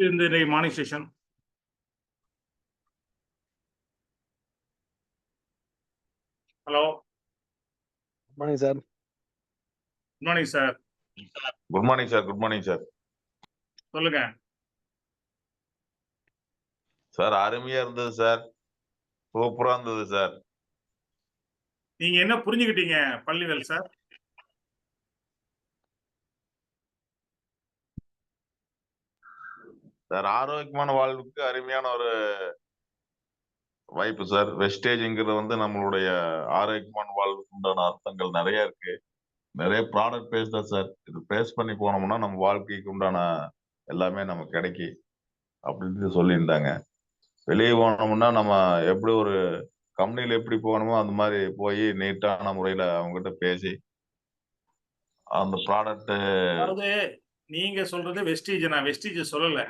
இந்த morning session. Hello, good morning sir. Good morning sir. Good morning sir. Good morning sir. சொல்லுங்க sir. அருமையா இருந்தது sir. சூப்பரா இருந்தது சார். நீங்க என்ன புரிஞ்சுக்கிட்டீங்க பள்ளிவேல் சார்? சார், ஆரோக்கியமான வாழ்வுக்கு அருமையான ஒரு வாய்ப்பு சார். வெஸ்டேஜ்ங்கிறது வந்து நம்மளுடைய ஆரோக்கியமான வாழ்வுக்கு உண்டான அர்த்தங்கள் நிறைய இருக்கு. நிறைய ப்ராடக்ட் பேஸ் தான் சார். இது பேஸ் பண்ணி போனோம்னா நம்ம வாழ்க்கைக்கு உண்டான எல்லாமே நமக்கு கிடைக்கி அப்படின்னு சொல்லியிருந்தாங்க. வெளியே போனோம்னா நம்ம எப்படி ஒரு கம்பெனில எப்படி போகணுமோ அந்த மாதிரி போய் நீட்டான முறையில அவங்ககிட்ட பேசி அந்த ப்ராடக்ட். அதாவது நீங்க சொல்றது வெஸ்டீஜ், நான் வெஸ்டீஜ் சொல்லல.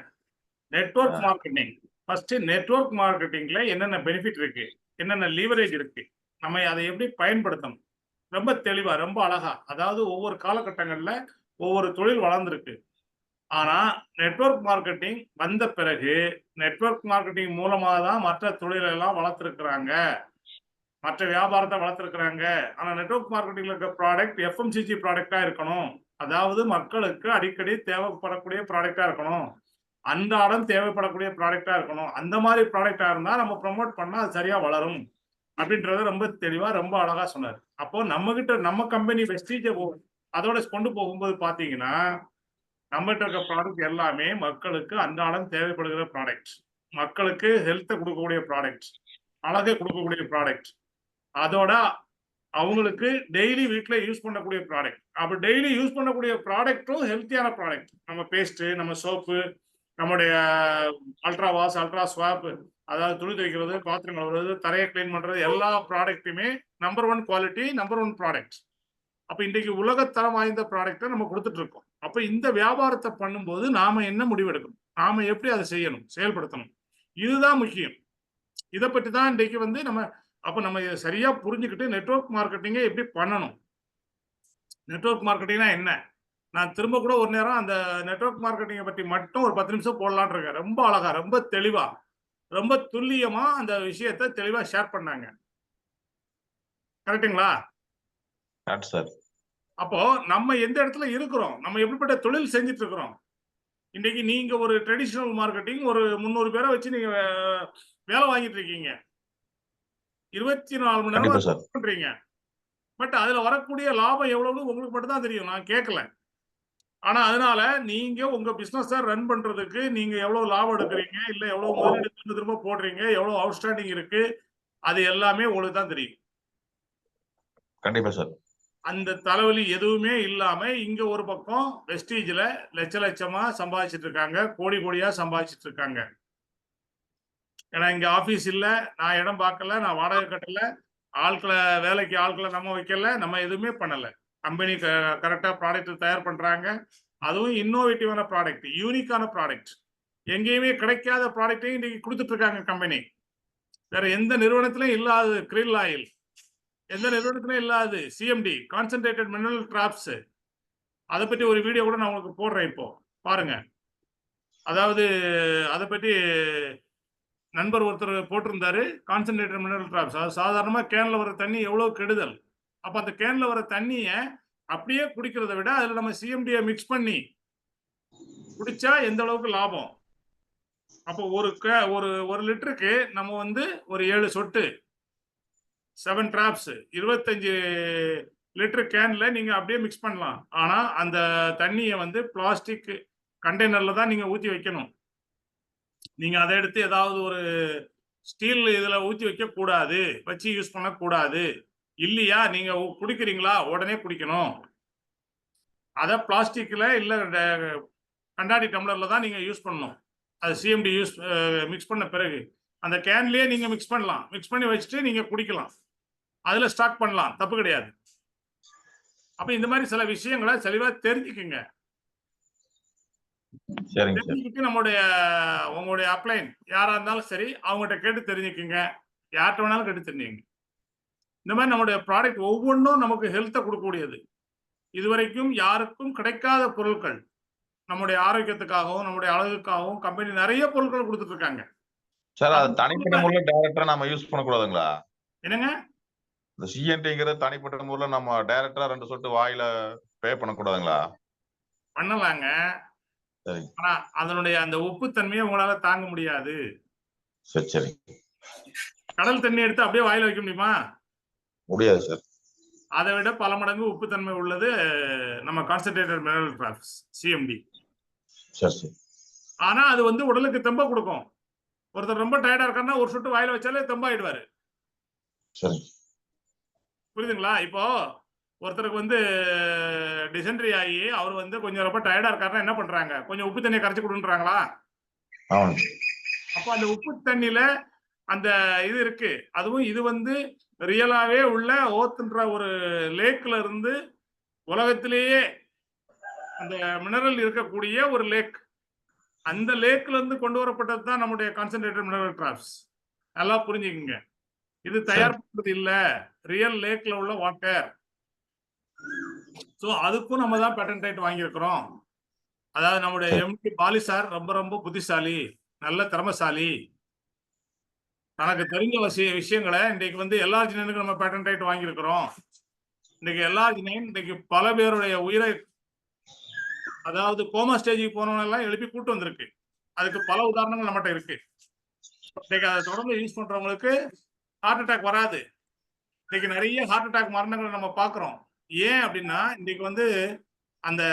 Network marketing. ஃபர்ஸ்ட் நெட்வொர்க் மார்க்கெட்டிங்ல என்னென்ன பெனிஃபிட் இருக்கு, என்னென்ன லீவரேஜ் இருக்கு, நம்ம அதை எப்படி பயன்படுத்தணும், ரொம்ப தெளிவா ரொம்ப அழகா. அதாவது ஒவ்வொரு காலகட்டங்கள்ல ஒவ்வொரு தொழில் வளர்ந்துருக்கு. ஆனா நெட்வொர்க் மார்க்கெட்டிங் வந்த பிறகு நெட்வொர்க் மார்க்கெட்டிங் மூலமா தான் மற்ற தொழிலெல்லாம் வளர்த்துருக்குறாங்க, மற்ற வியாபாரத்தை வளர்த்துருக்குறாங்க. ஆனா நெட்வொர்க் மார்க்கெட்டிங்ல இருக்க ப்ராடக்ட் எஃப்எம்சிஜி ப்ராடக்டா இருக்கணும். அதாவது மக்களுக்கு அடிக்கடி தேவைப்படக்கூடிய ப்ராடக்டா இருக்கணும், அன்றாடம் தேவைப்படக்கூடிய ப்ராடக்டா இருக்கணும். அந்த மாதிரி ப்ராடக்டா இருந்தா நம்ம ப்ரமோட் பண்ணா அது சரியா வளரும் அப்படின்றத ரொம்ப தெளிவா ரொம்ப அழகா சொன்னார். அப்போ நம்ம கிட்ட நம்ம கம்பெனி வெஸ்டீஜ அதோட கொண்டு போகும்போது பாத்தீங்கன்னா நம்மகிட்ட இருக்க ப்ராடக்ட் எல்லாமே மக்களுக்கு அன்றாடம் தேவைப்படுகிற ப்ராடக்ட், மக்களுக்கு ஹெல்த்தை கொடுக்கக்கூடிய ப்ராடக்ட், அழகை கொடுக்கக்கூடிய ப்ராடக்ட், அதோட அவங்களுக்கு டெய்லி வீட்ல யூஸ் பண்ணக்கூடிய ப்ராடக்ட். அப்ப டெய்லி யூஸ் பண்ணக்கூடிய ப்ராடக்ட்டும் ஹெல்த்தியான ப்ராடக்ட். நம்ம பேஸ்ட், நம்ம சோப்பு, நம்முடைய அல்ட்ரா வாஷ், அல்ட்ரா ஸ்வாப், அதாவது துணி துவைக்கிறது, பாத்திரம் கழுவுறது, தரையை கிளீன் பண்றது, எல்லா ப்ராடக்ட்டுமே நம்பர் 1 குவாலிட்டி, நம்பர் 1 ப்ராடக்ட். அப்ப இன்றைக்கு உலகத்தரம் வாய்ந்த ப்ராடக்ட்டை நம்ம கொடுத்துட்டு இருக்கோம். அப்ப இந்த வியாபாரத்தை பண்ணும்போது நாம என்ன முடிவெடுக்கணும், நாம எப்படி அதை செய்யணும், செயல்படுத்தணும், இதுதான் முக்கியம். இதை பற்றி தான் இன்றைக்கு வந்து நம்ம இதை சரியா புரிஞ்சுக்கிட்டு நெட்வொர்க் மார்க்கெட்டிங்கை எப்படி பண்ணணும். நெட்வொர்க் மார்க்கெட்டிங்னா என்ன, நான் திரும்ப கூட ஒரு நேரம் அந்த நெட்வொர்க் மார்க்கெட்டிங்கை பற்றி மட்டும் ஒரு 10 நிமிஷம் போடலான்னு இருக்கேன். ரொம்ப அழகா, ரொம்ப தெளிவா, ரொம்ப துல்லியமா அந்த விஷயத்தை தெளிவா ஷேர் பண்ணாங்க. கரெக்டுங்களா? சார். அப்போ நம்ம எந்த இடத்துல இருக்கிறோம், நம்ம எப்படிப்பட்ட தொழில் செஞ்சுட்டு இருக்கிறோம். இன்னைக்கு நீங்க ஒரு ட்ரெடிஷனல் மார்க்கெட்டிங் ஒரு 300 பேரை வச்சு நீங்க வேலை வாங்கிட்டு இருக்கீங்க, 24 மணி நேரம் பண்றீங்க. பட் அதுல வரக்கூடிய லாபம் எவ்வளவு உங்களுக்கு மட்டும் தான் தெரியும், நான் கேட்கல. ஆனா அதனால நீங்க உங்க பிசினஸ் ரன் பண்றதுக்கு நீங்க எவ்வளவு லாபம் எடுக்கிறீங்க, இல்ல எவ்வளவு முதலீடு திரும்ப திரும்ப போடுறீங்க, எவ்வளவு அவுட்ஸ்டாண்டிங் இருக்கு, அது எல்லாமே உங்களுக்கு தான் தெரியும். கண்டிப்பா சார். அந்த தலைவலி எதுவுமே இல்லாம இங்க ஒரு பக்கம் வெஸ்டீஜ்ல லட்ச லட்சமா சம்பாதிச்சிட்டு இருக்காங்க, கோடி கோடியா சம்பாதிச்சிட்டு இருக்காங்க. ஏன்னா இங்க ஆபீஸ் இல்ல, நான் இடம் பார்க்கல, நான் வாடகை கட்டல, ஆட்களை வேலைக்கு ஆட்களை நம்ம வைக்கல, நம்ம எதுவுமே பண்ணல. கம்பெனி கரெக்டா ப்ராடக்ட் தயார் பண்றாங்க, அதுவும் இன்னோவேட்டிவான ப்ராடக்ட், யூனிக்கான ப்ராடக்ட், எங்கேயுமே கிடைக்காத ப்ராடக்டையும் இன்னைக்கு கொடுத்துட்டு இருக்காங்க கம்பெனி. வேற எந்த நிறுவனத்திலும் இல்லாத கிரில் ஆயில், எந்த நிறுவனத்திலும் இல்லாது சிஎம்டி, கான்சென்ட்ரேட்டட் மினரல் டிராப்ஸ். அதை பற்றி ஒரு வீடியோ கூட நான் உங்களுக்கு போடுறேன், இப்போ பாருங்க. அதாவது அதை பற்றி நண்பர் ஒருத்தர் போட்டிருந்தாரு, கான்சென்ட்ரேட்டட் மினரல் டிராப்ஸ். அது சாதாரணமாக கேன்ல வர தண்ணி எவ்வளவு கெடுதல். அப்ப அந்த கேன்ல வர தண்ணியை அப்படியே குடிக்கிறத விட அதுல நம்ம சிஎம்டியை மிக்ஸ் பண்ணி குடிச்சா எந்த அளவுக்கு லாபம். அப்போ ஒரு லிட்டருக்கு நம்ம வந்து ஒரு 7 சொட்டு 7 டிராப்ஸ் 25 லிட்டர் கேன்ல நீங்க அப்படியே மிக்ஸ் பண்ணலாம். ஆனா அந்த தண்ணியை வந்து பிளாஸ்டிக் கண்டெய்னர்ல தான் நீங்க ஊத்தி வைக்கணும். நீங்க அதை எடுத்து ஏதாவது ஒரு ஸ்டீல் இதுல ஊத்தி வைக்க கூடாது, வச்சு யூஸ் பண்ண கூடாது. இல்லையா, நீங்க குடிக்கிறீங்களா உடனே குடிக்கணும். அதை பிளாஸ்டிக்ல இல்ல கண்ணாடி டம்ளர்ல தான் நீங்க யூஸ் பண்ணணும். அது சிஎம்டி மிக்ஸ் பண்ண பிறகு அந்த கேன்லயே நீங்க மிக்ஸ் பண்ணலாம், மிக்ஸ் பண்ணி வச்சுட்டு நீங்க குடிக்கலாம், அதுல ஸ்டாக் பண்ணலாம், தப்பு கிடையாது. அப்ப இந்த மாதிரி சில விஷயங்களை தெளிவா தெரிஞ்சுக்குங்க. தெரிஞ்சுக்கிட்டு உங்களுடைய அப்ளைன் யாரா இருந்தாலும் சரி அவங்ககிட்ட கேட்டு தெரிஞ்சுக்குங்க, யார்கிட்ட வேணாலும் கேட்டு தெரிஞ்சுங்க. இந்த மாதிரி நம்முடைய ப்ராடக்ட் ஒவ்வொன்றும் நமக்கு ஹெல்த்தை கொடுக்கக்கூடியது. இதுவரைக்கும் யாருக்கும் கிடைக்காத பொருட்கள் நம்முடைய ஆரோக்கியத்துக்காகவும் நம்முடைய அழகுக்காகவும் கம்பெனி நிறைய பொருட்கள் கொடுத்துட்டு இருக்காங்க. சார் அது தனிப்பட்ட முறையில் டைரக்டா நம்ம யூஸ் பண்ணக்கூடாதுங்களா? என்னங்க? இந்த சிஎன்டிங்கிறது தனிப்பட்ட முறையில் நம்ம டைரக்டா 2 சொட்டு வாயில ஸ்ப்ரே பண்ணக்கூடாதுங்களா? பண்ணலாங்க. சரிங்க. ஆனா அதனுடைய அந்த உப்புத்தன்மையை உங்களால தாங்க முடியாது. சரி. கடல் தண்ணி எடுத்து அப்படியே வாயில வைக்க முடியுமா? முடியாது சார். அதை விட பல மடங்கு உப்புத்தன்மை உள்ளது நம்ம கான்சென்ட்ரேட்டட் மினரல் டிராப்ஸ் சிஎம்டி. சரி. ஆனா அது வந்து உடலுக்கு தெம்ப கொடுக்கும். ஒருத்தர் ரொம்ப டயர்டா இருக்காருன்னா ஒரு சொட்டு வாயில வச்சாலே தெம்பாயிடுவாரு. சரி. புரியுதுங்களா? இப்போ ஒருத்தருக்கு வந்து டிசென்ட்ரி ஆகி அவர் வந்து கொஞ்சம் ரொம்ப டயர்டா இருக்காருன்னா என்ன பண்றாங்க? கொஞ்சம் உப்பு தண்ணியை கரைச்சு கொடுன்றாங்களா? ஆமாங்க. அப்ப அந்த உப்பு தண்ணியில அந்த இது இருக்கு. அதுவும் இது வந்து ரியலாவே உள்ள ஓத்ன்ற ஒரு லேக்ல இருந்து உலகத்திலேயே அந்த மினரல் இருக்கக்கூடிய ஒரு லேக். அந்த லேக்ல இருந்து கொண்டு வரப்பட்டது தான் நம்முடைய கான்சென்ட்ரேட்டட் மினரல் டிராப்ஸ். நல்லா புரிஞ்சுக்கங்க. இது தயார் பண்றது இல்ல. ரியல் லேக்ல உள்ள வாட்டர். சோ அதுக்கும் நம்ம தான் பேட்டன்ட் ரைட் வாங்கியிருக்கிறோம். அதாவது நம்முடைய எம்டி பாலி சார் ரொம்ப ரொம்ப புத்திசாலி, நல்ல திறமைசாலி. தனக்கு தெரிஞ்ச விஷயங்களை இன்றைக்கு வந்து எல்ஆர்ஜினைனுக்கு நம்ம பேட்டன்ட் ரைட் வாங்கியிருக்கிறோம். இன்னைக்கு எல்ஆர்ஜினைன் இன்னைக்கு பல பேருடைய உயிரை, அதாவது கோமா ஸ்டேஜுக்கு போனவங்க எல்லாம் எழுப்பி கூட்டு வந்திருக்கு. அதுக்கு பல உதாரணங்கள் நம்மகிட்ட இருக்கு. இன்னைக்கு அதை தொடர்ந்து யூஸ் பண்றவங்களுக்கு ஹார்ட் அட்டாக் வராது. இன்னைக்கு நிறைய ஹார்ட் அட்டாக் மரணங்களை நம்ம பார்க்கிறோம். ஏன் அப்படின்னா இன்னைக்கு வந்து அந்த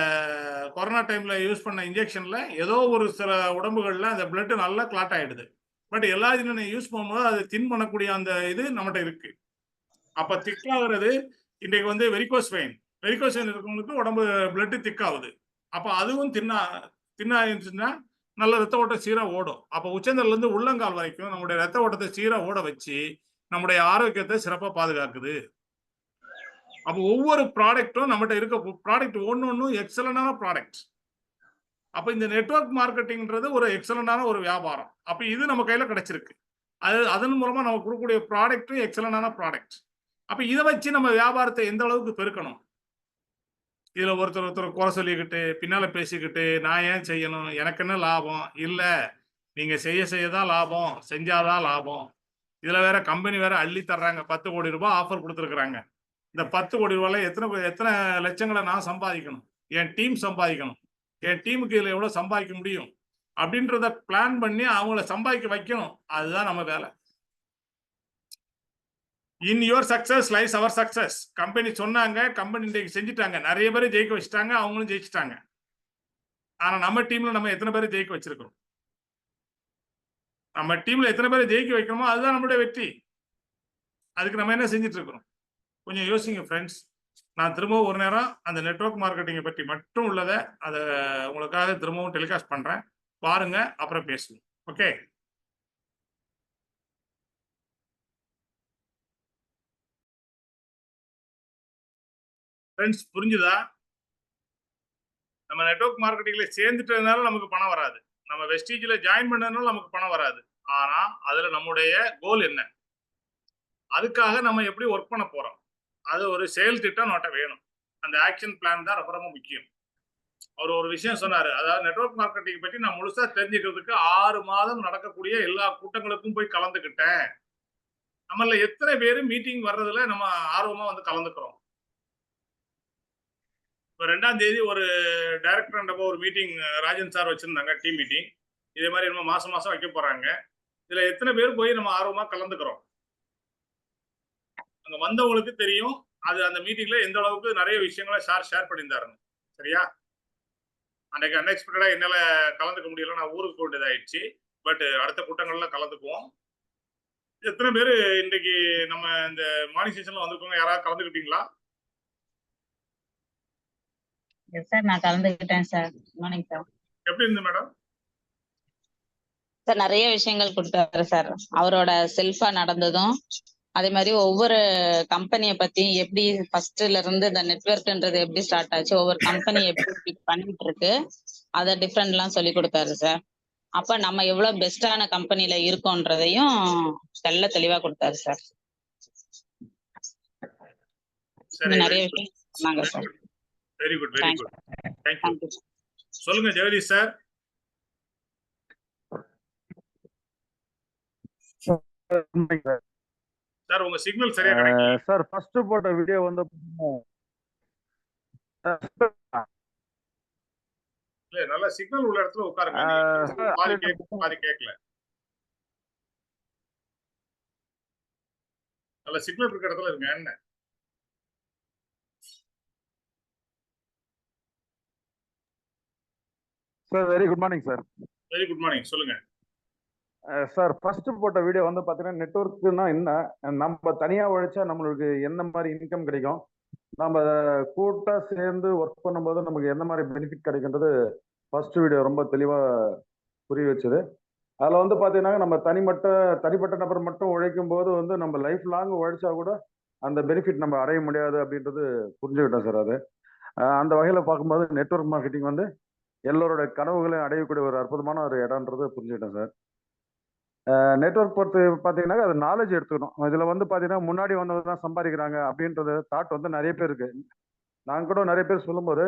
கொரோனா டைம்ல யூஸ் பண்ண இன்ஜெக்ஷன்ல ஏதோ ஒரு சில உடம்புகள்ல அந்த பிளட் நல்லா கிளாட் ஆயிடுது. பட் எல்லாத்தையும் யூஸ் பண்ணும்போது அது தின் பண்ணக்கூடிய அந்த இது நம்மகிட்ட இருக்கு. அப்ப திக்காகிறது இன்னைக்கு வந்து வெரிகோஸ் வெயின் இருக்கவங்களுக்கு உடம்பு பிளட் திக்காகுது. அப்ப அதுவும் தின்னாயிருச்சுன்னா நல்ல ரத்த ஓட்டம் சீரா ஓடும். அப்ப உச்சந்தல்ல இருந்து உள்ளங்கால் வரைக்கும் நம்முடைய ரத்த ஓட்டத்தை சீரா ஓட வச்சு நம்முடைய ஆரோக்கியத்தை சிறப்பா பாதுகாக்குது. அப்ப ஒவ்வொரு ப்ராடக்ட்டும் நம்மகிட்ட இருக்க ப்ராடக்ட் ஒன்னொன்னும் எக்ஸலண்டான ப்ராடக்ட். அப்ப இந்த நெட்வொர்க் மார்க்கெட்டிங்ன்றது ஒரு எக்ஸலண்டான ஒரு வியாபாரம். அப்ப இது நம்ம கையில கிடைச்சிருக்கு. அதன் மூலமா நம்ம கொடுக்கக்கூடிய ப்ராடக்ட்டும் எக்ஸலண்டான ப்ராடக்ட். அப்ப இதை வச்சு நம்ம வியாபாரத்தை எந்த அளவுக்கு பெருக்கணும்? இதுல ஒருத்தர் குறை சொல்லிக்கிட்டு பின்னால பேசிக்கிட்டு நான் ஏன் செய்யணும், எனக்கு என்ன லாபம்? இல்ல, நீங்க செய்ய தான் லாபம், செஞ்சாதான் லாபம். இதுல வேற கம்பெனி வேற அள்ளி தர்றாங்க. 10 கோடி ரூபாய் ஆஃபர் கொடுத்துருக்காங்க. இந்த 10 கோடி ரூபாயில எத்தனை லட்சங்களை நான் சம்பாதிக்கணும், என் டீம் சம்பாதிக்கணும், என் டீமுக்கு இதுல எவ்வளவு சம்பாதிக்க முடியும் அப்படின்றத பிளான் பண்ணி அவங்கள சம்பாதிக்க வைக்கணும். அதுதான் நம்ம வேலை. In your success lies our success. Company சொன்னாங்க, கம்பெனி இன்றைக்கு செஞ்சுட்டாங்க. நிறைய பேரை ஜெயிக்க வச்சுட்டாங்க, அவங்களும் ஜெயிச்சுட்டாங்க. ஆனா நம்ம டீம்ல நம்ம எத்தனை பேரை ஜெயிக்க வச்சிருக்கிறோம்? நம்ம டீம்ல எத்தனை பேரை ஜெயிக்க வைக்கணுமோ அதுதான் நம்மளுடைய வெற்றி. அதுக்கு நம்ம என்ன செஞ்சுட்டு இருக்கிறோம்? கொஞ்சம் யோசிங்க ஃப்ரெண்ட்ஸ். நான் திரும்பவும் ஒரு நேரம் அந்த நெட்வொர்க் மார்க்கெட்டிங்கை பற்றி மட்டும் உள்ளதை அதை உங்களுக்காக திரும்பவும் டெலிகாஸ்ட் பண்றேன். பாருங்க, அப்புறம் பேசுவோம். ஓகே. ஃப்ரெண்ட்ஸ், புரிஞ்சுதா? நம்ம நெட்வொர்க் மார்க்கெட்டிங்ல சேர்ந்துட்டதுனால நமக்கு பணம் வராது. நம்ம வெஸ்டீஜ்ல ஜாயின் பண்ணதுனால நமக்கு பணம் வராது. ஆனா அதுல நம்முடைய கோல் என்ன? அதுக்காக நம்ம எப்படி ஒர்க் பண்ண போறோம்? அது ஒரு செயல் திட்டம் நம்மகிட்ட வேணும். அந்த ஆக்ஷன் பிளான் தான் ரொம்ப ரொம்ப முக்கியம். அவர் ஒரு விஷயம் சொன்னாரு. அதாவது நெட்வொர்க் மார்க்கெட்டிங் பற்றி நான் முழுசா தெரிஞ்சுக்கிறதுக்கு 6 மாதம் நடக்கக்கூடிய எல்லா கூட்டங்களுக்கும் போய் கலந்துக்கிட்டேன். நம்மள எத்தனை பேர் மீட்டிங் வர்றதுல நம்ம ஆர்வமா வந்து கலந்துக்கிறோம்? இப்போ 2ஆம் தேதி ஒரு டைரக்டர் ஒரு மீட்டிங் ராஜன் சார் வச்சிருந்தாங்க, டீம் மீட்டிங். இதே மாதிரி நம்ம மாசம் மாசம் வைக்க போறாங்க. இதுல எத்தனை பேர் போய் நம்ம ஆர்வமா கலந்துக்கிறோம்? அங்க வந்தவங்களுக்கு தெரியும் அது அந்த மீட்டிங்ல எந்த அளவுக்கு நிறைய விஷயங்களை ஷேர் பண்ணியிருந்தாருன்னு. சரியா? அன்னைக்கு அன்எக்ஸ்பெக்டடா என்னால கலந்துக்க முடியல, நான் ஊருக்கு போக வேண்டியதாயிடுச்சு. பட் அடுத்த கூட்டங்கள்ல கலந்துக்குவோம். எத்தனை பேர் இன்னைக்கு நம்ம இந்த மார்னிங் செஷன்ல வந்திருக்கவங்க யாராவது கலந்துக்கிட்டீங்களா? சார் நான் கலந்துக்கிட்டேன் சார். Morning sir. எப்படி இருந்து மேடம்? சார் நிறைய விஷயங்கள் கொடுத்தாரு சார். அவரோட செல்ஃபா நடந்ததும் அதே மாதிரி ஒவ்வொரு கம்பெனியை பத்தி எப்படி ஃபர்ஸ்ட்ல இருந்து இந்த நெட்வொர்க்ன்றது எப்படி ஸ்டார்ட் ஆச்சு, ஒவ்வொரு கம்பெனி எப்படி பண்ணிட்டு இருக்கு, அதை டிஃப்ரெண்ட் எல்லாம் சொல்லி கொடுத்தாரு சார். அப்ப நம்ம எவ்வளவு பெஸ்டான கம்பெனில இருக்கோன்றதையும் தெளிவா கொடுத்தாரு சார். நிறைய விஷயம் சொன்னாங்க சார். Very good. தேங்க்யூ. சொல்லுங்க ஜெகதீஷ் சார். சார் உங்க சிக்னல் சரியா கிடைக்கல. சார் ஃபர்ஸ்ட் போட்ட வீடியோ வந்து இல்ல நல்ல சிக்னல் உள்ள இடத்துல உட்காருங்க. நீங்க பாதி கேட்க பாதி கேட்கல. நல்ல சிக்னல் இருக்கிற இடத்துல இருங்க. என்ன sir very good morning sir. Very good morning. சொல்லுங்க சார் ஃபர்ஸ்ட் போட்ட வீடியோ வந்து பார்த்தீங்கன்னா நெட்ஒர்க்னா என்ன, நம்ம தனியாக உழைச்சா நம்மளுக்கு எந்த மாதிரி இன்கம் கிடைக்கும், நம்ம கூட்டா சேர்ந்து ஒர்க் பண்ணும்போது நமக்கு எந்த மாதிரி பெனிஃபிட் கிடைக்கின்றது ஃபர்ஸ்ட் வீடியோ ரொம்ப தெளிவாக புரிய வச்சது. அதில் வந்து பார்த்தீங்கன்னா நம்ம தனிப்பட்ட நபர் மட்டும் உழைக்கும் போது வந்து நம்ம லைஃப் லாங் உழைச்சா கூட அந்த பெனிஃபிட் நம்ம அடைய முடியாது அப்படின்றது புரிஞ்சுக்கிட்டோம் சார். அது அந்த வகையில் பார்க்கும்போது நெட்வொர்க் மார்க்கெட்டிங் வந்து எல்லோரோட கனவுகளையும் அடையக்கூடிய ஒரு அற்புதமான ஒரு இடம்ன்றது புரிஞ்சுக்கிட்டேன் சார். நெட்வொர்க் பொறுத்து பார்த்தீங்கன்னா அது நாலேஜ் எடுத்துக்கணும். இதில் வந்து பார்த்தீங்கன்னா முன்னாடி வந்தவங்க தான் சம்பாதிக்கிறாங்க அப்படின்றது தாட் வந்து நிறைய பேர் இருக்கு. நாங்கள் கூட நிறைய பேர் சொல்லும்போது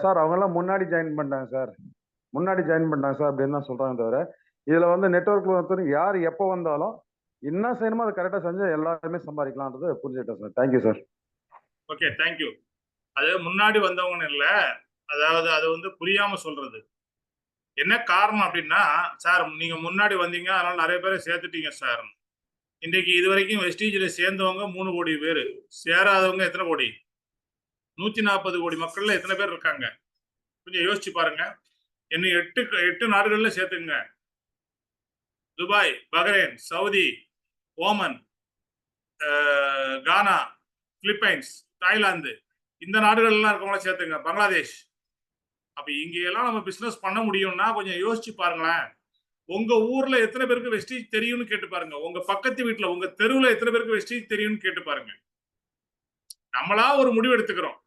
சார் அவங்கெல்லாம் முன்னாடி ஜாயின் பண்ணிட்டாங்க சார் அப்படின்னு தான் சொல்கிறாங்க. தவிர இதில் வந்து நெட்வொர்க்கில் வந்து யார் எப்போ வந்தாலும் என்ன செய்யணுமோ அதை கரெக்டாக செஞ்சு எல்லாருமே சம்பாதிக்கலான்றது புரிஞ்சுக்கிட்டேன் sir. Thank you sir. Okay thank you. அது முன்னாடி வந்தவங்கன்னு இல்லை, அதாவது அது வந்து புரியாம சொல்றது. என்ன காரணம் அப்படின்னா, சார் நீங்க முன்னாடி வந்தீங்க அதனால நிறைய பேரை சேர்த்துட்டீங்க சார். இன்றைக்கு இது வரைக்கும் வெஸ்டீஜில் சேர்ந்தவங்க 3 கோடி பேர், சேராதவங்க எத்தனை கோடி? 140 கோடி மக்கள்ல எத்தனை பேர் இருக்காங்க? கொஞ்சம் யோசிச்சு பாருங்க. இன்னும் 8 நாடுகள்ல சேர்த்துங்க. துபாய், பஹ்ரைன், சவுதி, ஓமன், கானா, பிலிப்பைன்ஸ், தாய்லாந்து, இந்த நாடுகள்லாம் இருக்கவங்கள சேர்த்துங்க. பங்களாதேஷ். அப்ப இங்க எல்லாம் நம்ம பிசினஸ் பண்ண முடியும்னா கொஞ்சம் யோசிச்சு பாருங்களேன். உங்க ஊர்ல எத்தனை பேருக்கு வெஸ்டீஜ் தெரியும்னு கேட்டு பாருங்க. உங்க பக்கத்து வீட்டுல உங்க தெருவுல எத்தனை பேருக்கு வெஸ்டீஜ் தெரியும்னு கேட்டு பாருங்க. நம்மளா ஒரு முடிவு எடுத்துக்கிறோம்.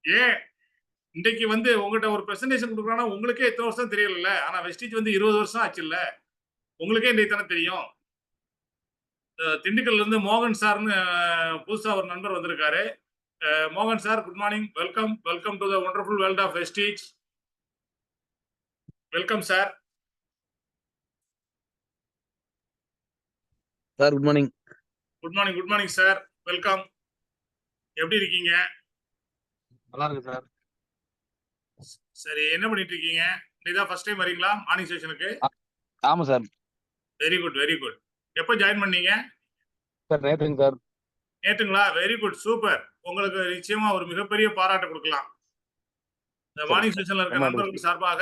ஏன் இன்றைக்கு வந்து உங்ககிட்ட ஒரு பிரசன்டேஷன் கொடுக்குறோம்னா உங்களுக்கே எத்தனை வருஷம் தெரியல, ஆனா வெஸ்டீஜ் வந்து 20 வருஷம் ஆச்சு இல்ல, உங்களுக்கே இன்றைக்கு தானே தெரியும். திண்டுக்கல்ல இருந்து மோகன் சார்னு புதுசா ஒரு நண்பர் வந்திருக்காரு. மோகன் sir good morning. Welcome to the wonderful world of Vestige. Welcome sir. Sir good morning. Good morning sir. Welcome. எப்படி இருக்கீங்க? நல்லா இருக்கு சார். சரி, என்ன பண்ணிட்டு இருக்கீங்க? இதான் ஃபர்ஸ்ட் டைம் வரீங்களா மார்னிங் செஷனுக்கு? ஆமா sir. Very good very good. எப்போ ஜாயின் பண்ணீங்க? சார் நேற்றுங்க சார். நேற்றுங்களா? Very good super. உங்களுக்கு நிச்சயமா ஒரு மிகப்பெரிய பாராட்டு கொடுக்கலாம். இந்த மார்னிங் செஷன்ல இருக்க நண்பர்கள் சார்பாக,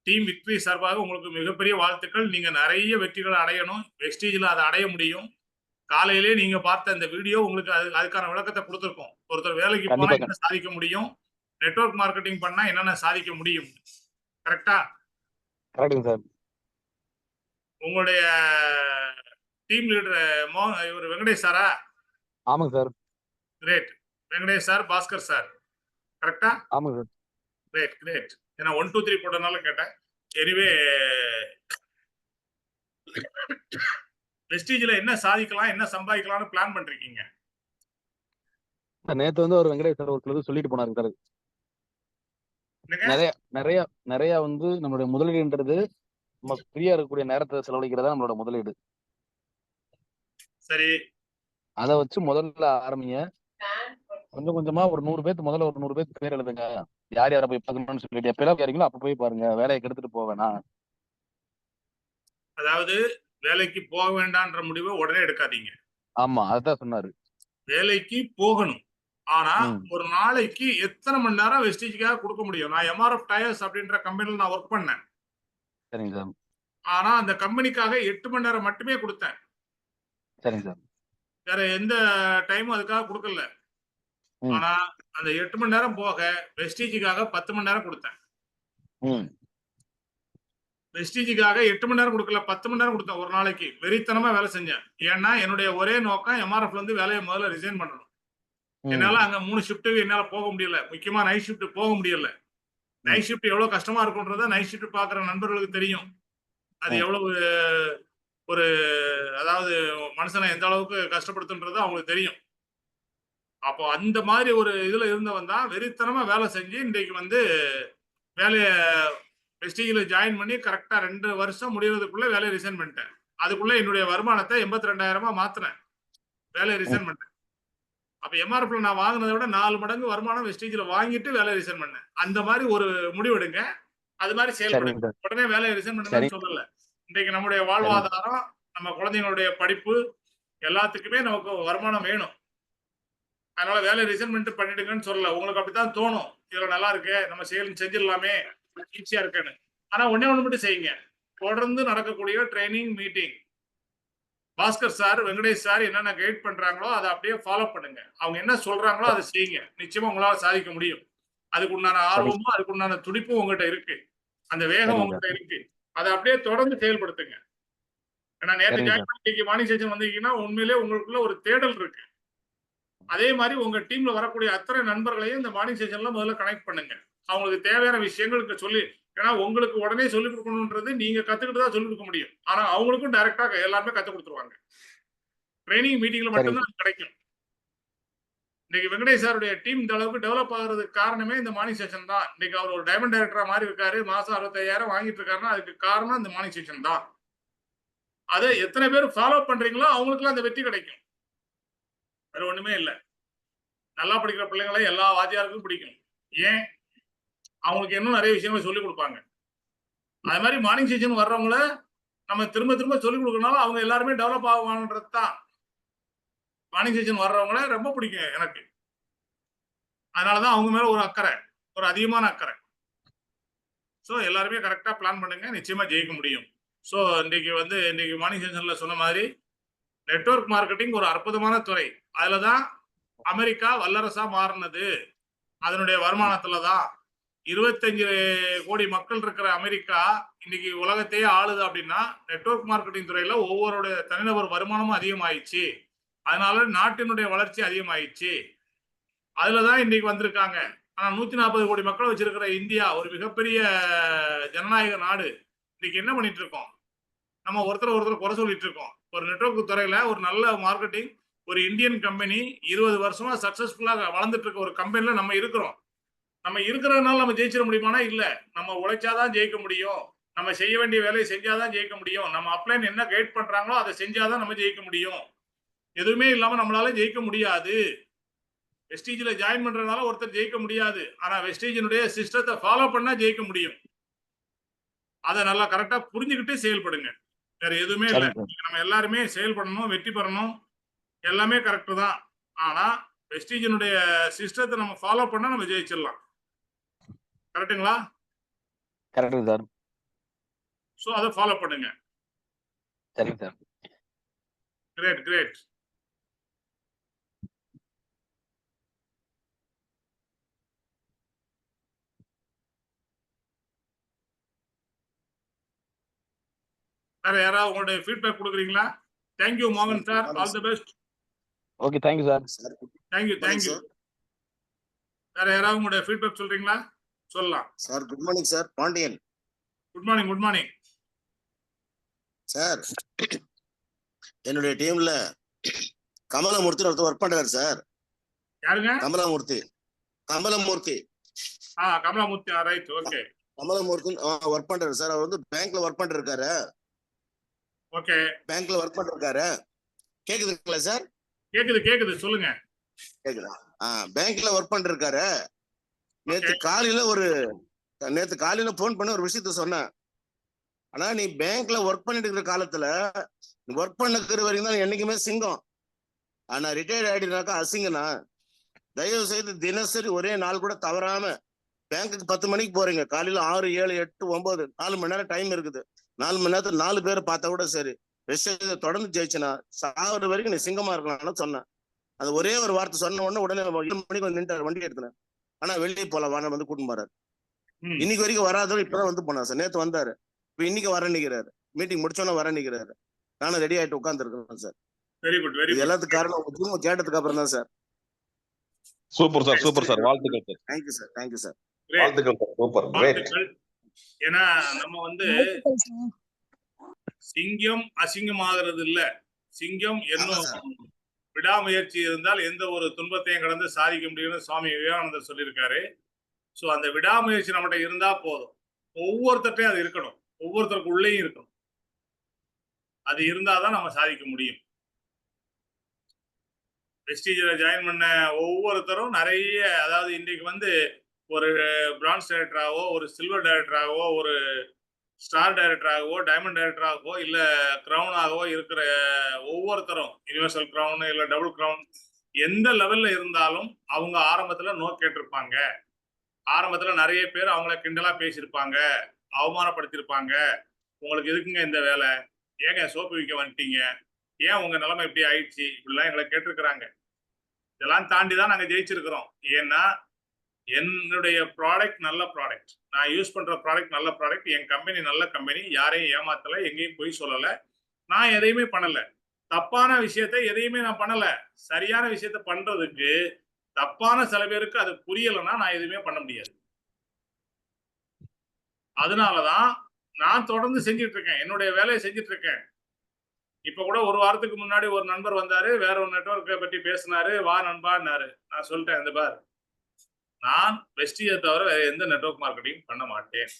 டீம் விக்டரி சார்பாக உங்களுக்கு மிகப்பெரிய வாழ்த்துக்கள். நீங்க நிறைய வெற்றிகளை அடையணும். வெஸ்டீஜ்ல அதை அடைய முடியும். காலையிலே நீங்க பார்த்த இந்த வீடியோ உங்களுக்கு அதுக்கான விளக்கத்தை கொடுத்துருக்கோம். ஒருத்தர் வேலைக்கு போனா என்ன சாதிக்க முடியும், நெட்வொர்க் மார்க்கெட்டிங் பண்ணா என்னென்ன சாதிக்க முடியும். கரெக்டா? கரெக்டுங்க சார். உங்களுடைய டீம் லீடர் இவர் வெங்கடேஷ் சாரா? ஆமாங்க sir. Great. Venkatesh sir, Bhaskar sir. கரெக்டா? ஆமாங்க சார். Great great. ஏன்னா 1 2 3 போட்டனால கேட்டேன். எனிவே வெஸ்டீஜ்ல என்ன சாதிக்கலாம், என்ன சம்பாதிக்கலாம்னு பிளான் பண்றீங்க? நேத்து வந்து ஒரு வெங்கடேஷ் சார் ஒரு சொல்லிட்டு போனாரு சார். நிறைய நிறைய நிறைய வந்து நம்மளுடைய முதலீடுன்றது நம்ம ஃப்ரீயா இருக்கக்கூடிய நேரத்தை செலவழிக்கிறதா நம்மளோட முதலீடு. சரி. அதை வச்சு முதல்ல ஆரம்பிங்க. கொஞ்சம் கொஞ்சமா ஒரு 100 பேருக்கு முதல்ல ஒரு 100 பேருக்கு பேர் எழுதுங்க. யார் யாரை போய் பார்க்கணும்னு சொல்லிட்டு எப்பெல்லாம் கேறீங்களோ அப்ப போய் பாருங்க. வேலையை கெடுத்துட்டு போவேனா. அதாவது வேலைக்கு போக வேண்டாம்ன்ற முடிவை உடனே எடுக்காதீங்க. ஆமா அதுதான் சொன்னாரு. வேலைக்கு போகணும். ஆனா ஒரு நாளைக்கு எத்தனை மணி நேரம் வெஸ்டீஜ்க்காக கொடுக்க முடியும்? நான் எம்ஆர்எஃப் டயர்ஸ் அப்படின்ற கம்பெனில நான் ஒர்க் பண்ணேன். சரிங்க சார். ஆனா அந்த கம்பெனிக்காக 8 மணி நேரம் மட்டுமே கொடுத்தேன். சரிங்க சார். வேற எந்த டைமும் அதுக்காக கொடுக்கல. ஆனா அந்த 8 மணி நேரம் போக வெஸ்டீஜுக்காக 10 மணி நேரம் கொடுத்தேன். வெஸ்டீஜுக்காக 8 மணி நேரம் கொடுக்கல, 10 மணி நேரம் கொடுத்தேன் ஒரு நாளைக்கு. வெறித்தனமா வேலை செஞ்சேன். ஏன்னா என்னுடைய ஒரே நோக்கம் எம்ஆர்எஃப்ல இருந்து வேலையை முதல்ல ரிசைன் பண்ணணும். என்னால அங்க 3 ஷிஃப்ட்டுக்கு என்னால போக முடியல. முக்கியமா நைட் ஷிஃப்ட் போக முடியல. நைட் ஷிஃப்ட் எவ்வளவு கஷ்டமா இருக்கும்ன்றத நைட் ஷிஃப்ட் பாக்குற நண்பர்களுக்கு தெரியும். அது எவ்வளவு ஒரு அதாவது மனுஷனை எந்த அளவுக்கு கஷ்டப்படுத்துன்றது அவங்களுக்கு தெரியும். அப்போ அந்த மாதிரி ஒரு இதுல இருந்தவன் தான் வெறித்தனமா வேலை செஞ்சு இன்றைக்கு வந்து வேலையை வெஸ்டீஜில் ஜாயின் பண்ணி கரெக்டாக 2 வருஷம் முடியறதுக்குள்ள வேலையை ரிசைன் பண்ணிட்டேன். அதுக்குள்ள என்னுடைய வருமானத்தை 82,000 மாத்தினேன். வேலையை ரிசைன் பண்ணேன். அப்ப எம்ஆர்எஃப்ல நான் வாங்கினதை விட 4 மடங்கு வருமானம் வெஸ்டீஜில் வாங்கிட்டு வேலையை ரிசைன் பண்ணேன். அந்த மாதிரி ஒரு முடிவெடுங்க. அது மாதிரி செயல்படுங்க. உடனே வேலையை ரிசைன் பண்ணுங்கன்னு சொல்லல. இன்றைக்கு நம்முடைய வாழ்வாதாரம், நம்ம குழந்தைங்களுடைய படிப்பு எல்லாத்துக்குமே நமக்கு வருமானம் வேணும். அதனால வேலையை ரிசைன் பண்ணிடுங்கன்னு சொல்லல. உங்களுக்கு அப்படித்தான் தோணும். இதுல நல்லா இருக்கு, நம்ம செஞ்சிடலாமே, ஈஸியா இருக்குன்னு. ஆனா ஒண்ணே ஒண்ணு மட்டும் செய்யுங்க. தொடர்ந்து நடக்கக்கூடிய training meeting, Bhaskar sir, Venkatesh sir என்னென்ன கைட் பண்றாங்களோ அதை அப்படியே ஃபாலோ பண்ணுங்க. அவங்க என்ன சொல்றாங்களோ அதை செய்யுங்க. நிச்சயமா உங்களால சாதிக்க முடியும். அதுக்கு உண்டான ஆர்வமும் அதுக்கு உண்டான துடிப்பும் உங்ககிட்ட இருக்கு. அந்த வேகம் உங்ககிட்ட இருக்கு. அதை அப்படியே தொடர்ந்து செயல்படுத்துங்க. ஏன்னா நேற்று ஜாயின் பண்ணி மார்னிங் செஷன் வந்தீங்கன்னா உண்மையிலே உங்களுக்குள்ள ஒரு தேடல் இருக்கு. அதே மாதிரி உங்க டீம்ல வரக்கூடிய அத்தனை நண்பர்களையும் இந்த மார்னிங் செஷன்ல முதல்ல கனெக்ட் பண்ணுங்க. அவங்களுக்கு தேவையான விஷயங்களுக்கு சொல்லி, ஏன்னா உங்களுக்கு உடனே சொல்லிக் கொடுக்கணும்ன்றது நீங்க கத்துக்கிட்டு தான் சொல்லிக் கொடுக்க முடியும். ஆனா அவங்களுக்கும் டைரக்டா எல்லாருமே கத்துக் கொடுத்துருவாங்க. ட்ரைனிங் மீட்டிங்ல மட்டும்தான் அது கிடைக்கும். இன்னைக்கு வெங்கடேஷ் சாருடைய டீம் இந்த அளவுக்கு டெவலப் ஆகுறதுக்கு காரணமே இந்த மார்னிங் செஷன் தான். இன்னைக்கு அவர் ஒரு டைமண்ட் டைரக்டரா மாதிரி இருக்காரு, மாசம் 65,000 வாங்கிட்டு இருக்காருன்னா அதுக்கு காரணம் இந்த மார்னிங் செஷன் தான். அதை எத்தனை பேர் ஃபாலோ பண்றீங்களோ அவங்களுக்குலாம் அந்த வெற்றி கிடைக்கும். வேற ஒண்ணுமே இல்லை. நல்லா படிக்கிற பிள்ளைங்களை எல்லா வாத்தியாருக்கும் பிடிக்கும். ஏன்? அவங்களுக்கு இன்னும் நிறைய விஷயங்களை சொல்லிக் கொடுப்பாங்க. அது மாதிரி மார்னிங் செஷன் வர்றவங்கள நம்ம திரும்ப திரும்ப சொல்லிக் கொடுக்கறனால அவங்க எல்லாருமே டெவலப் ஆகுவாங்கன்றது தான். மார்னிங் செஷன் வர்றவங்கள ரொம்ப பிடிக்கும் எனக்கு. அதனாலதான் அவங்க மேல ஒரு அக்கறை, ஒரு அதிகமான அக்கறை. ஸோ எல்லாருமே கரெக்டா பிளான் பண்ணுங்க, நிச்சயமா ஜெயிக்க முடியும். ஸோ இன்னைக்கு மார்னிங் செஷன்ல சொன்ன மாதிரி நெட்வொர்க் மார்க்கெட்டிங் ஒரு அற்புதமான துறை. அதுலதான் அமெரிக்கா வல்லரசா மாறினது. அதனுடைய வருமானத்துல தான் 25 கோடி மக்கள் இருக்கிற அமெரிக்கா இன்னைக்கு உலகத்தையே ஆளுது. அப்படின்னா நெட்வொர்க் மார்க்கெட்டிங் துறையில ஒவ்வொருடைய தனிநபர் வருமானமும் அதிகமாயிடுச்சு. அதனால நாட்டினுடைய வளர்ச்சி அதிகமாயிடுச்சு. அதுலதான் இன்னைக்கு வந்திருக்காங்க. ஆனா 140 கோடி மக்கள் வச்சிருக்கிற இந்தியா ஒரு மிகப்பெரிய ஜனநாயக நாடு. இன்னைக்கு என்ன பண்ணிட்டு இருக்கோம்? நம்ம ஒருத்தர் குறை சொல்லிட்டு இருக்கோம். ஒரு நெட்வொர்க் துறையில ஒரு நல்ல மார்க்கெட்டிங், ஒரு இந்தியன் கம்பெனி 20 வருஷமா சக்சஸ்ஃபுல்லா வளர்ந்துட்டு இருக்க ஒரு கம்பெனில நம்ம இருக்கிறோம். நம்ம இருக்கிறதுனால நம்ம ஜெயிச்சிட முடியுமானா இல்ல. நம்ம உழைச்சாதான் ஜெயிக்க முடியும். நம்ம செய்ய வேண்டிய வேலையை செஞ்சாதான் ஜெயிக்க முடியும். நம்ம அப்ளைன் என்ன கைட் பண்றாங்களோ அதை செஞ்சாதான் நம்ம ஜெயிக்க முடியும். எதுவுமே இல்லாம நம்மளால ஜெயிக்க முடியாது. வெஸ்டீஜ்ல ஜாயின் பண்றதுனால ஒருத்தர் ஜெயிக்க முடியாது. ஆனா வெஸ்டீஜினுடைய சிஸ்டத்தை ஃபாலோ பண்ணா ஜெயிக்க முடியும். அதை நல்லா கரெக்டா புரிஞ்சுக்கிட்டு செயல்படுங்க. வேற எதுவுமே இல்லை. நம்ம எல்லாருமே செயல்படணும், வெற்றி பெறணும், எல்லாமே கரெக்ட் தான். ஆனா வெஸ்டீஜினுடைய சிஸ்டத்தை நம்ம ஃபாலோ பண்ணா நம்ம ஜெயிச்சிடலாம். கரெக்ட்டுங்களா? Correct sir. சோ அதை ஃபாலோ பண்ணுங்க. சரிங்க சார். Great great. வேற யாராவது உங்களுடைய ஃபீட்பேக் கொடுக்குறீங்களா? தேங்க்யூ மோகன் sir, all the best. Okay, thank you sir. Thank you thank you. வேற யாராவது உங்களுடைய ஃபீட்பேக் சொல்றீங்களா? சொல்லலாம் sir. Good morning sir. Pandian. Good morning. Good morning sir. என்னுடைய டீம்ல கமலமூர்த்தி ஒருத்தர் ஒர்க் பண்றாரு சார். யாருங்க? Kamalamurthy. Kamalamurthy. Kamalamurthy. Right, okay. Kamalamurthy work பண்றாரு சார். அவர் வந்து பேங்க்ல ஒர்க் பண்ணிருக்காரு. ஓகே. பேங்க்ல ஒர்க் பண்ணிருக்காரு. கேக்குதுங்களா சார்? கேக்குது கேக்குது, சொல்லுங்க. கேக்குதா? பேங்க்ல ஒர்க் பண்ணிருக்காரு. நேத்து காலையில போன் பண்ணி ஒரு விஷயத்த சொன்னேன். ஆனா நீ பேங்க்ல ஒர்க் பண்ணிட்டு இருக்கிற காலத்துல ஒர்க் பண்ணிக்கிற வரைக்கும் தான் என்னைக்குமே சிங்கம். ஆனா ரிட்டையர்ட் ஆயிடுனாக்கா அசிங்கண்ணா. தயவு செய்து தினசரி ஒரே நாள் கூட தவறாம பேங்க்குக்கு 10 மணிக்கு போறீங்க. காலையில 6, 7, 8, 9 4 மணி நேரம் டைம் இருக்குது. 4 மணி நேரத்துல 4 பேரை பார்த்தா கூட சரி. தொடர்ந்து ஜெயிச்சுனா சாகுற வரைக்கும் நீ சிங்கமா இருக்கலாம்னு சொன்னேன். அது ஒரே ஒரு வார்த்தை சொன்ன உடனே 7 மணிக்கு வந்து நின்றாரு, வண்டி எடுத்துனேன். ஆனா வெளியே போலாம் வாங்க வந்து கூட்டின்னு போறாரு. இன்னைக்கு வரைக்கும் வராதவங்க இப்பதான் வந்து போனா சார். நேத்து வந்தாரு, இப்ப இன்னைக்கு வர நிக்கிறாரு. மீட்டிங் முடிச்சோன்னா வர நிக்கிறாரு. நானும் ரெடி ஆயிட்டு உட்கார்ந்து இருக்கேன் sir. Very good very good. எல்லாத்துக்கும் காரணம் உங்க ஜூம் கேட்டதுக்கு அப்புறம் தான் sir. Super sir, super sir. வாழ்த்துக்கள் sir. Thank you sir. Thank you sir. வாழ்த்துக்கள் சார். Super, great. ஏன்னா நம்ம சிங்கம் அசிங்கமாகிறது இல்ல. சிங்கம் இன்னும் விடாமுயற்சி இருந்தால் எந்த ஒரு துன்பத்தையும் கடந்து சாதிக்க முடியும்னு சுவாமி விவேகானந்தர் சொல்லியிருக்காரு. ஸோ அந்த விடாமுயற்சி நம்மகிட்ட இருந்தா போதும். ஒவ்வொருத்தர்ட்டையும் அது இருக்கணும். ஒவ்வொருத்தருக்கு உள்ளேயும் இருக்கணும். அது இருந்தாதான் நம்ம சாதிக்க முடியும். வெஸ்டீஜில் ஜாயின் பண்ண ஒவ்வொருத்தரும் நிறைய, அதாவது இன்றைக்கு வந்து ஒரு பிரான்ஸ் டைரக்டராகவோ, ஒரு சில்வர் டைரக்டராகவோ, ஒரு ஸ்டார் டைரக்டராகவோ, டைமண்ட் டைரக்டராகவோ, இல்ல கிரவுனாகவோ இருக்கிற ஒவ்வொருத்தரும், யுனிவர்சல் கிரவுன் இல்ல டபுள் கிரவுன், எந்த லெவல்ல இருந்தாலும் அவங்க ஆரம்பத்துல நோ கேட்டிருப்பாங்க. ஆரம்பத்துல நிறைய பேர் அவங்கள கிண்டலா பேசியிருப்பாங்க, அவமானப்படுத்தியிருப்பாங்க. உங்களுக்கு எதுக்குங்க இந்த வேலை, ஏங்க சோப்பு விற்க வந்துட்டீங்க, ஏன் உங்க நிலைமை இப்படி ஆயிடுச்சு, இப்படிலாம் எங்களை கேட்டிருக்கிறாங்க. இதெல்லாம் தாண்டி தான் நாங்க ஜெயிச்சிருக்கிறோம். ஏன்னா என்னுடைய ப்ராடக்ட் நல்ல ப்ராடக்ட், நான் யூஸ் பண்ற ப்ராடக்ட் நல்ல ப்ராடக்ட், என் கம்பெனி நல்ல கம்பெனி, யாரையும் ஏமாத்தல, எங்கேயும் போய் சொல்லல, நான் எதையுமே பண்ணல, தப்பான விஷயத்தை எதையுமே நான் பண்ணல. சரியான விஷயத்த பண்றதுக்கு தப்பான சில பேருக்கு அது புரியலைன்னா நான் எதுவுமே பண்ண முடியாது. அதனாலதான் நான் தொடர்ந்து செஞ்சுட்டு இருக்கேன், என்னுடைய வேலையை செஞ்சுட்டு இருக்கேன். இப்ப கூட ஒரு வாரத்துக்கு முன்னாடி ஒரு நண்பர் வந்தாரு, வேற ஒரு நெட்வொர்க்கை பற்றி பேசினாரு, வா நண்பான்னாரு. நான் சொல்லிட்டேன், இந்த பார், நான் வெஸ்டீஜை தவிர வேற எந்த நெட்வொர்க் மார்க்கெட்டிங் பண்ண மாட்டேன்.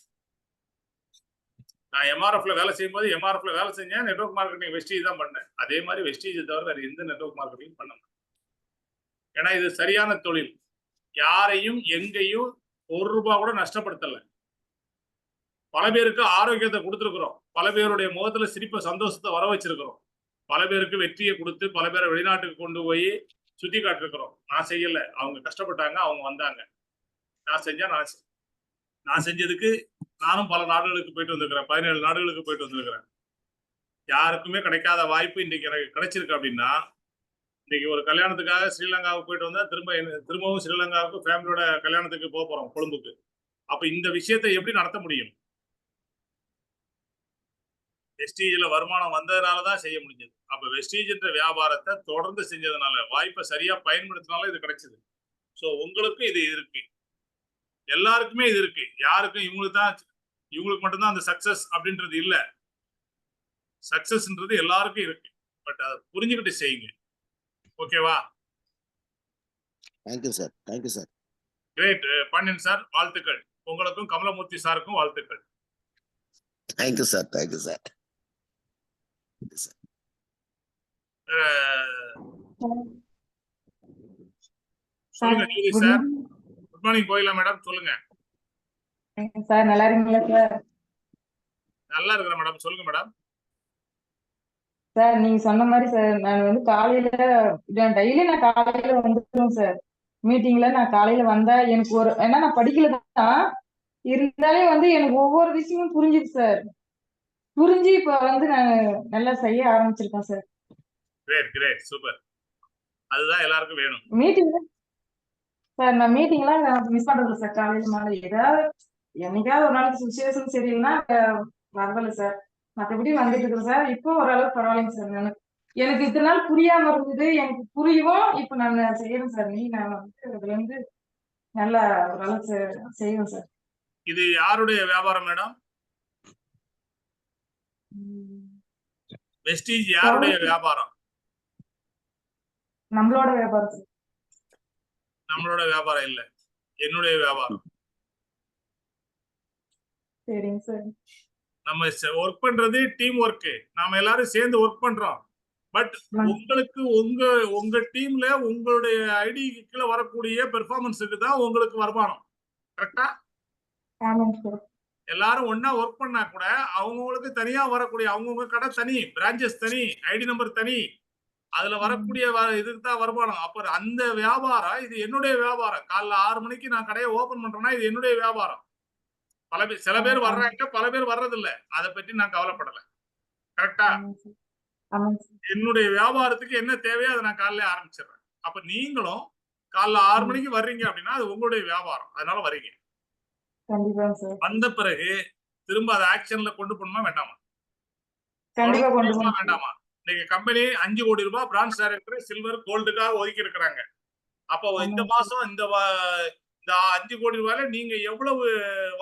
நான் எம்ஆர்எஃப்ல வேலை செய்யும்போது எம்ஆர்எஃப்ல வேலை செஞ்சேன், நெட்வொர்க் மார்க்கெட்டிங் வெஸ்டீஜ் தான் பண்ணேன். அதே மாதிரி வெஸ்டீஜை தவிர வேற எந்த நெட்வொர்க் மார்க்கெட்டிங் பண்ண மாட்டேன். ஏன்னா இது சரியான தொழில், யாரையும் எங்கேயும் ₹1 கூட நஷ்டப்படுத்தல. பல பேருக்கு ஆரோக்கியத்தை கொடுத்துருக்கிறோம், பல பேருடைய முகத்துல சிரிப்பை சந்தோஷத்தை வர வச்சிருக்கிறோம், பல பேருக்கு வெற்றியை கொடுத்து பல பேரை வெளிநாட்டுக்கு கொண்டு போய் சுத்தி காட்டிருக்கிறோம். நான் செய்யல, அவங்க கஷ்டப்பட்டாங்க, அவங்க வந்தாங்க. நான் செஞ்சா நான் செஞ்சதுக்கு நானும் பல நாடுகளுக்கு போயிட்டு வந்திருக்கிறேன், 17 நாடுகளுக்கு போயிட்டு வந்திருக்கிறேன். யாருக்குமே கிடைக்காத வாய்ப்பு இன்னைக்கு எனக்கு கிடைச்சிருக்கு. அப்படின்னா இன்னைக்கு ஒரு கல்யாணத்துக்காக ஸ்ரீலங்காவுக்கு போயிட்டு வந்தா திரும்பவும் ஸ்ரீலங்காவுக்கு ஃபேமிலியோட கல்யாணத்துக்கு போறோம், கொழும்புக்கு. அப்ப இந்த விஷயத்தை எப்படி நடத்த முடியும்? வெஸ்டீஜில் வருமானம் வந்ததுனாலதான் செய்ய முடிஞ்சது. அப்ப வெஸ்டீஜ் என்ற வியாபாரத்தை தொடர்ந்து செஞ்சதுனால, வாய்ப்பை சரியா பயன்படுத்தினால இது கிடைச்சது. சோ உங்களுக்கு இது இருக்கு, எல்லாருக்குமே இது இருக்கு. யாருக்கும் இவங்களுக்கு மட்டும்தான் அந்த சக்சஸ் அப்படின்றது இல்ல. சக்சஸ்ன்றது எல்லாருக்கும் இருக்கு. பட் அதை புரிஞ்சுக்கிட்டு செய்யுங்க. ஓகேவா? Thank you sir, thank you sir. Great Pandian sir, வாழ்த்துக்கள். உங்களுக்கும் கமலமூர்த்தி சாருக்கும் வாழ்த்துக்கள். Thank you sir, thank you sir. சொல்லுங்க Jothi sir. Good morning Kokila madam, சொல்லுங்க. சார் நல்லா இருக்கீங்களா சார்? நல்லா இருக்கிறேன் மேடம், சொல்லுங்க மேடம். சார் நீங்க சொன்ன மாதிரி சார், நான் வந்து காலையில டெய்லி நான் காலையில வந்துடுவேன் சார். மீட்டிங்ல நான் காலையில வந்தா எனக்கு ஏன்னா நான் படிக்கல தான், இருந்தாலும் வந்து எனக்கு ஒவ்வொரு விஷயமும் புரிஞ்சுது சார். புரிஞ்சு இப்ப வந்து நான் நல்லா செய்ய ஆரம்பிச்சிருக்கேன் சார். Great great, super. அதுதான் எல்லாருக்கும் வேணும். மீட்டிங்ல சார் நான் மீட்டிங்லாம் நான் மிஸ் பண்றது சார். காலையில மாலை ஏதாவது என்னைக்காவது ஒரு நாளைக்கு சுச்சுவேஷன் சரியில்லைன்னா வரதில்ல சார். மற்றபடி வந்துட்டு இருக்கேன் சார். இப்போ ஓரளவுக்கு பரவாயில்லைங்க சார். எனக்கு இத்தனை நாள் புரியாம இருந்தது, எனக்கு புரியும். இப்ப நான் செய்யறேன் சார். நான் வந்து அதுல இருந்து நல்லா ஓரளவுக்கு செய்வேன் சார். இது யாருடைய வியாபாரம் மேடம்? வெஸ்டீஜ் யாருடைய வியாபாரம்? நம்மளோட வியாபாரம் சார். நம்மளோட வியாபாரம் இல்ல, என்னுடைய வியாபாரம். சரிங்க சார். நம்ம ஒர்க் பண்றது டீம் ஒர்க், நாம எல்லாரும் சேர்ந்து ஒர்க் பண்றோம். பட் உங்களுக்கு உங்க டீம்ல உங்களுடைய ஐடிக்கு கீழே வரக்கூடிய பெர்ஃபார்மன்ஸுக்கு தான் உங்களுக்கு வருமானம். கரெக்டா? ஆமாங்க சார். எல்லாரும் ஒன்னா ஒர்க் பண்ணா கூட அவங்களுக்கு தனியா வரக்கூடிய, அவங்கவுங்க கடை தனி, பிரான்ச்சஸ் தனி, ஐடி நம்பர் தனி, அதுல வரக்கூடிய இதுக்கு தான் வருமானம். அப்ப அந்த வியாபாரம் இது என்னுடைய வியாபாரம். காலைல 6 மணிக்கு நான் கடையை ஓபன் பண்றேன்னா இது என்னுடைய வியாபாரம். சில பேர் வர்றாங்க, பல பேர் வர்றது இல்ல, அதை பற்றி நான் கவலைப்படல. கரெக்டா? என்னுடைய வியாபாரத்துக்கு என்ன தேவையோ அதை நான் காலையில ஆரம்பிச்சிடுறேன். அப்ப நீங்களும் காலைல 6 மணிக்கு வர்றீங்க அப்படின்னா அது உங்களுடைய வியாபாரம், அதனால வர்றீங்க. வந்த பிறகு திரும்ப அதை ஆக்ஷன்ல கொண்டு போகணுமா வேண்டாமா? வேண்டாமா? இன்னைக்கு கம்பெனி 5 கோடி ரூபாய் பிரான்ச் டைரக்டர் சில்வர் கோல்டுக்காக ஒதுக்கி இருக்கிறாங்க. அப்போ இந்த மாசம் இந்த 5 கோடி ரூபாயில நீங்க எவ்வளவு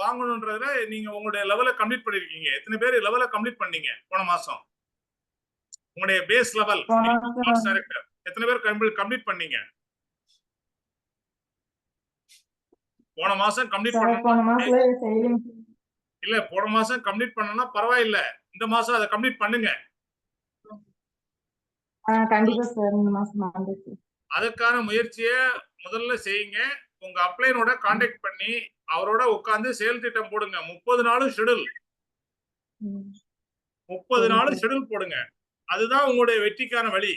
வாங்கணும்ன்றதுல நீங்க உங்களுடைய லெவலை கம்ப்ளீட் பண்ணிருக்கீங்க. எத்தனை பேர் லெவலை கம்ப்ளீட் பண்ணீங்க போன மாசம்? உங்களுடைய பேஸ் லெவல் டைரக்டர் எத்தனை பேர் கம்ப்ளீட் பண்ணீங்க? போன மாசம் கம்ப்ளீட் சார் பண்ணணும். போன மாசத்துல செய்யலைங்க இல்ல போன மாசம் கம்ப்ளீட் பண்ணனா பரவாயில்ல. இந்த மாசம் அதை கம்ப்ளீட் பண்ணுங்க. கண்டிப்பா சார் இந்த மாசம் வந்துச்சு. அதற்கான முயற்சியை முதல்ல செய்யுங்க. உங்க அப்ளைனோட கான்டாக்ட் பண்ணி அவரோட உட்கார்ந்து செயல் திட்டம் போடுங்க. 30 நாளும் ஷெட்யூல். 30 நாளும் ஷெட்யூல் போடுங்க. அதுதான் உங்களுடைய வெற்றிக்கான வழி.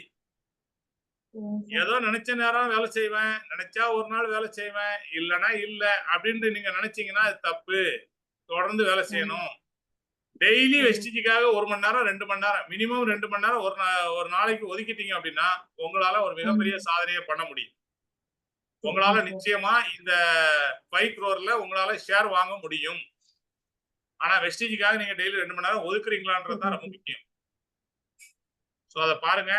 ஏதோ நினைச்ச நேரம் வேலை செய்வேன், நினைச்சா ஒரு நாள் வேலை செய்வேன், இல்லைன்னா இல்ல அப்படின்ட்டு நீங்க நினைச்சீங்கன்னா அது தப்பு. தொடர்ந்து வேலை செய்யணும். டெய்லி வெஸ்டிஜுக்காக 1 மணி நேரம் 2 மணி நேரம் மினிமம் 2 மணி நேரம் ஒரு நாளைக்கு ஒதுக்கிட்டீங்க அப்படின்னா உங்களால ஒரு மிகப்பெரிய சாதனையை பண்ண முடியும். உங்களால நிச்சயமா இந்த 5 crore உங்களால ஷேர் வாங்க முடியும். ஆனா வெஸ்டிஜுக்காக நீங்க டெய்லி 2 மணி நேரம் ஒதுக்குறீங்களான்றது தான் ரொம்ப முக்கியம். சோ அதை பாருங்க.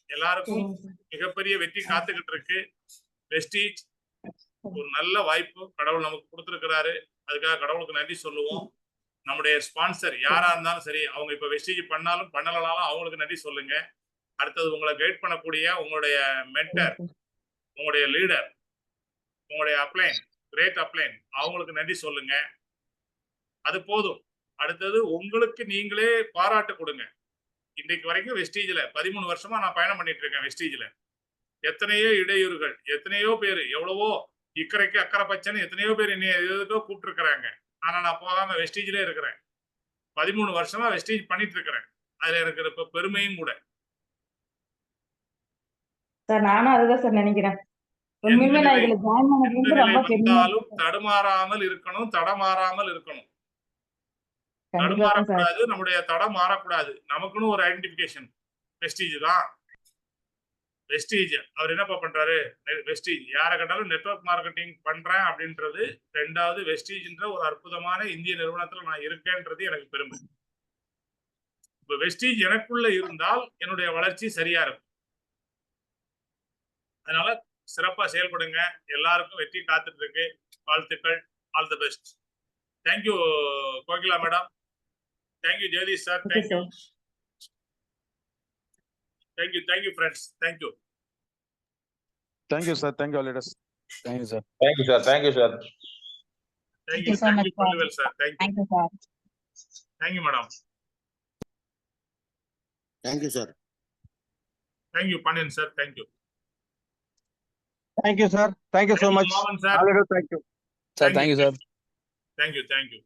எல்லாருக்கும் மிகப்பெரிய வெற்றி காத்துக்கிட்டு இருக்கு. வெஸ்டிஜ் ஒரு நல்ல வாய்ப்பு கடவுள் நமக்கு கொடுத்திருக்கிறாரு. அதுக்காக கடவுளுக்கு நன்றி சொல்லுவோம். நம்முடைய ஸ்பான்சர் யாரா இருந்தாலும் சரி, அவங்க இப்ப வெஸ்டிஜ் பண்ணாலும் பண்ணலனாலும் அவங்களுக்கு நன்றி சொல்லுங்க. அடுத்தது உங்களை கைட் பண்ணக்கூடிய உங்களுடைய மென்டர், உங்களுடைய லீடர், உங்களுடைய அப்ளைன், கிரேட் அப்ளைன், அவங்களுக்கு நன்றி சொல்லுங்க. அது போதும். அடுத்தது உங்களுக்கு நீங்களே பாராட்டு கொடுங்க. இன்னைக்கு வரைக்கும் வெஸ்டிஜ்ல 13 வருஷமா நான் பயணம் பண்ணிட்டு இருக்கேன். வெஸ்டிஜ்ல எத்தனையோ இடையூறுகள், எத்தனையோ பேர், எவ்வளவோ இக்கரைக்கு அக்கறை பச்சைன்னு எத்தனையோ பேர் என்னை எதுக்கோ கூப்பிட்டு இருக்கிறாங்க. ஆனா நான் போகாம வெஸ்டிஜ்ல இருக்கிறேன். 13 வருஷமா வெஸ்டிஜ் பண்ணிட்டு இருக்கிறேன். அதுல எனக்கு இப்ப பெருமையும் கூட. சார் நானும் அதுதான் சார் நினைக்கிறேன். உண்மையுமே நான் இதுல ஜாயின் பண்ணது எந்த வந்து நிலை ரொம்ப பெருமையா வந்தாலும் தடுமாறாமல் இருக்கணும், தடமாறாமல் இருக்கணும். கண்டிப்பா சார். தடுமாறக்கூடாது, நம்முடைய தடம் மாறக்கூடாது. நமக்குன்னு ஒரு ஐடென்டிபிகேஷன். வெஸ்டிஜ் தான். வெஸ்டிஜ் அவர் என்னப்பா பண்றாரு? வெஸ்டிஜ் யாரை கண்டாலும் நெட்வொர்க் மார்க்கெட்டிங் பண்றேன் அப்படின்றது. 2வது வெஸ்டிஜ்ன்ற ஒரு அற்புதமான இந்திய நிறுவனத்துல நான் இருக்கேன்றது எனக்கு பெருமை. இப்ப வெஸ்டிஜ் எனக்குள்ள இருந்தால் என்னுடைய வளர்ச்சி சரியா இருக்கும். அதனால சிறப்பா செயல்படுங்க. எல்லாருக்கும் வெற்றி காத்துட்டு இருக்கு. வாழ்த்துக்கள். All the best. Thank you Kokila madam. Thank you Jagadish sir. Thank you. Thank you friends. Thank you. Thank you, sir. Thank you, all leaders. Thank you, sir. Thank you sir. Thank you sir. Thank you so much, sir. Well sir. Thank you. sir. Thank you madam. Thank you sir. Thank you Pandian sir. Thank you. Thank you, sir. Thank you so much. மோகன் sir. All leaders, thank you. Sir, thank you, sir. Thank you.